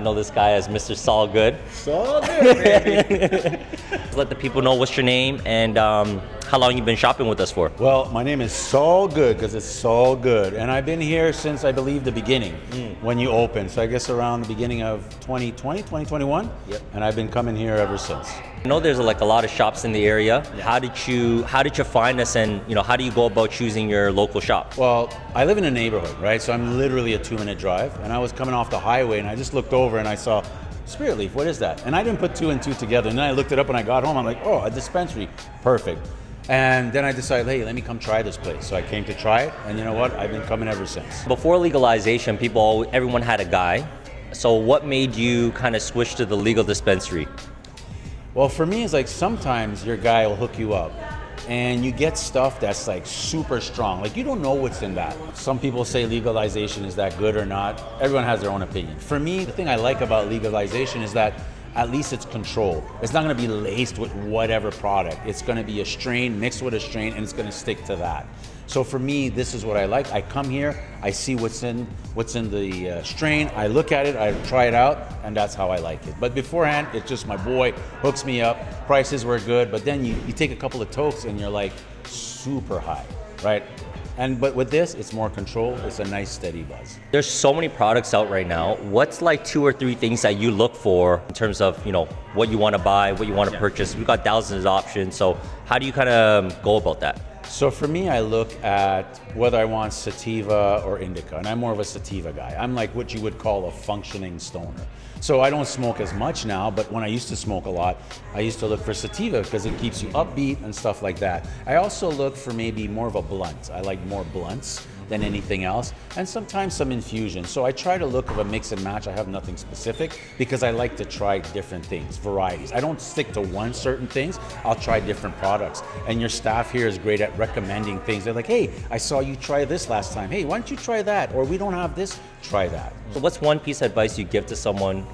I know this guy as Mr. Saul Good. Saul Good, baby. Let the people know what's your name and how long you've been shopping with us for. Well, my name is Saul Good because it's Saul Good. And I've been here since, I believe, the beginning when you opened. So I guess around the beginning of 2020, 2021. Yep. And I've been coming here ever since. I know there's like a lot of shops in the area. Yeah. How did you find us, and how do you go about choosing your local shop? Well, I live in a neighborhood, right? So I'm literally a 2-minute drive. And I was coming off the highway and I just looked over and I saw Spiritleaf, what is that? And I didn't put 2 and 2 together. And then I looked it up when I got home. I'm like, oh, a dispensary, perfect. And then I decided, hey, let me come try this place. So I came to try it, and you know what? I've been coming ever since. Before legalization, everyone had a guy. So what made you kind of switch to the legal dispensary? Well, for me, it's like sometimes your guy will hook you up and you get stuff that's like super strong. Like you don't know what's in that. Some people say legalization is that good or not. Everyone has their own opinion. For me, the thing I like about legalization is that at least it's controlled. It's not gonna be laced with whatever product. It's gonna be a strain mixed with a strain, and it's gonna stick to that. So for me, this is what I like. I come here, I see what's in the strain, I look at it, I try it out, and that's how I like it. But beforehand, it's just my boy hooks me up, prices were good, but then you take a couple of tokes and you're like super high, right? But with this, it's more control, it's a nice steady buzz. There's so many products out right now. What's like 2 or 3 things that you look for in terms of, what you want to buy, what you want to purchase? We've got thousands of options. So how do you kind of go about that? So for me, I look at whether I want sativa or indica, and I'm more of a sativa guy. I'm like what you would call a functioning stoner. So I don't smoke as much now, but when I used to smoke a lot, I used to look for sativa because it keeps you upbeat and stuff like that. I also look for maybe more of a blunt. I like more blunts than anything else, and sometimes some infusion. So I try to look of a mix and match. I have nothing specific because I like to try different things, varieties. I don't stick to one certain things. I'll try different products. And your staff here is great at recommending things. They're like, hey, I saw you try this last time. Hey, why don't you try that? Or we don't have this, try that. So what's one piece of advice you give to someone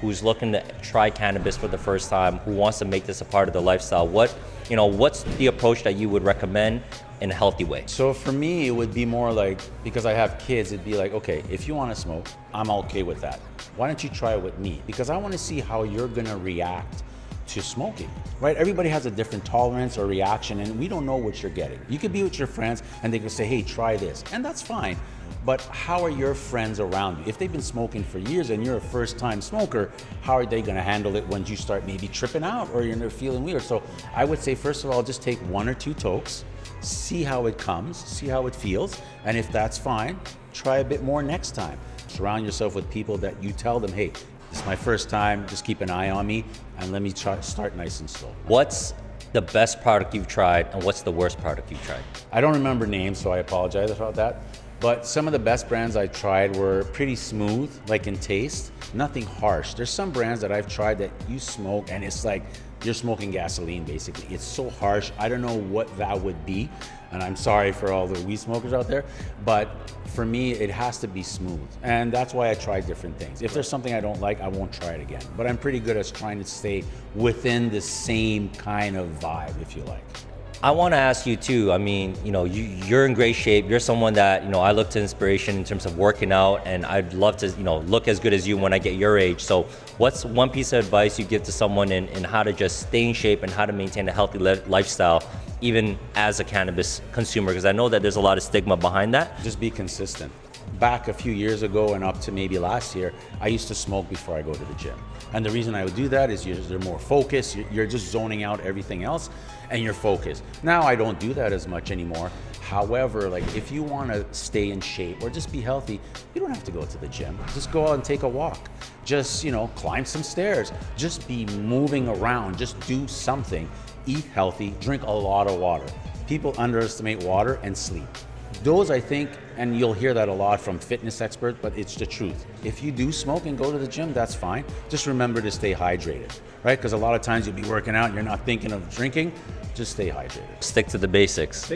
who's looking to try cannabis for the first time, who wants to make this a part of their lifestyle? What's the approach that you would recommend in a healthy way? So for me, it would be more like, because I have kids, it'd be like, okay, if you want to smoke, I'm okay with that. Why don't you try it with me? Because I want to see how you're going to react to smoking, right? Everybody has a different tolerance or reaction, and we don't know what you're getting. You could be with your friends and they could say, hey, try this, and that's fine. But how are your friends around you? If they've been smoking for years and you're a first-time smoker, how are they gonna handle it when you start maybe tripping out or you're feeling weird? So I would say, first of all, just take 1 or 2 tokes, see how it comes, see how it feels, and if that's fine, try a bit more next time. Surround yourself with people that you tell them, hey, this is my first time, just keep an eye on me, and let me start nice and slow. What's the best product you've tried, and what's the worst product you've tried? I don't remember names, so I apologize about that. But some of the best brands I tried were pretty smooth, like in taste, nothing harsh. There's some brands that I've tried that you smoke and it's like you're smoking gasoline, basically. It's so harsh. I don't know what that would be. And I'm sorry for all the weed smokers out there, but for me, it has to be smooth. And that's why I try different things. If there's something I don't like, I won't try it again. But I'm pretty good at trying to stay within the same kind of vibe, if you like. I want to ask you too, you're in great shape. You're someone that, I look to inspiration in terms of working out, and I'd love to, look as good as you when I get your age. So what's one piece of advice you give to someone in how to just stay in shape and how to maintain a healthy lifestyle, even as a cannabis consumer? Because I know that there's a lot of stigma behind that. Just be consistent. Back a few years ago and up to maybe last year, I used to smoke before I go to the gym. And the reason I would do that is you're more focused, you're just zoning out everything else, and you're focused. Now I don't do that as much anymore. However, like if you want to stay in shape or just be healthy, you don't have to go to the gym. Just go out and take a walk. Just, climb some stairs. Just be moving around. Just do something. Eat healthy, drink a lot of water. People underestimate water and sleep. Those, I think, and you'll hear that a lot from fitness experts, but it's the truth. If you do smoke and go to the gym, that's fine. Just remember to stay hydrated, right? Because a lot of times you'll be working out and you're not thinking of drinking. Just stay hydrated. Stick to the basics.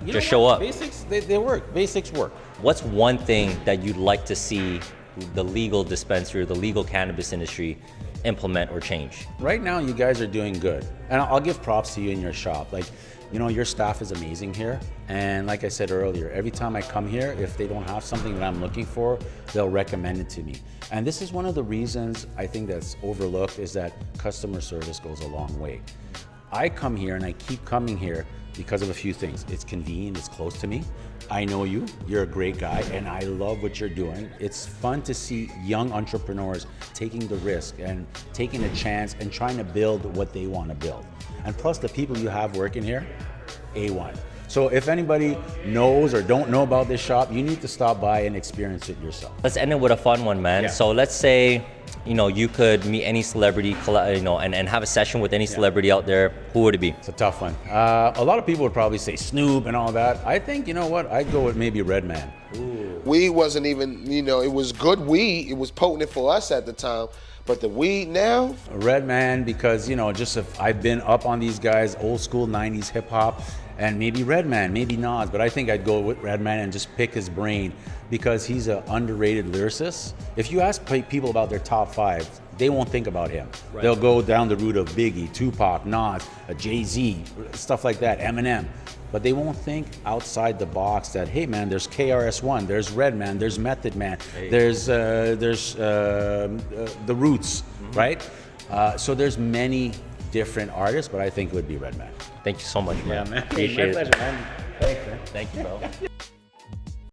Just show up. Basics, they work. Basics work. What's one thing that you'd like to see the legal dispensary or the legal cannabis industry implement or change? Right now, you guys are doing good. And I'll give props to you in your shop. Like, your staff is amazing here. And like I said earlier, every time I come here, if they don't have something that I'm looking for, they'll recommend it to me. And this is one of the reasons I think that's overlooked, is that customer service goes a long way. I come here and I keep coming here because of a few things. It's convenient, it's close to me. I know you're a great guy, and I love what you're doing. It's fun to see young entrepreneurs taking the risk and taking a chance and trying to build what they want to build. And plus the people you have working here, A1. So if anybody knows or don't know about this shop, you need to stop by and experience it yourself. Let's end it with a fun one, man. Yeah. So let's say, you could meet any celebrity, and have a session with any celebrity out there. Who would it be? It's a tough one. A lot of people would probably say Snoop and all that. I think, you know what, I'd go with maybe Redman. Weed wasn't even, it was good weed. It was potent for us at the time. But the weed now? Redman, because, just if I've been up on these guys, old school 90s hip hop, and maybe Redman, maybe Nas, but I think I'd go with Redman and just pick his brain because he's an underrated lyricist. If you ask people about their top 5, they won't think about him. Right. They'll go down the route of Biggie, Tupac, Nas, Jay-Z, stuff like that, Eminem. But they won't think outside the box that, hey man, there's KRS-One, there's Redman, there's Method Man, there's the Roots, right? So there's many different artists, but I think it would be Redman. Thank you so much, man. Yeah, man. Appreciate My it. pleasure, man. Thanks, man. Thank you, bro.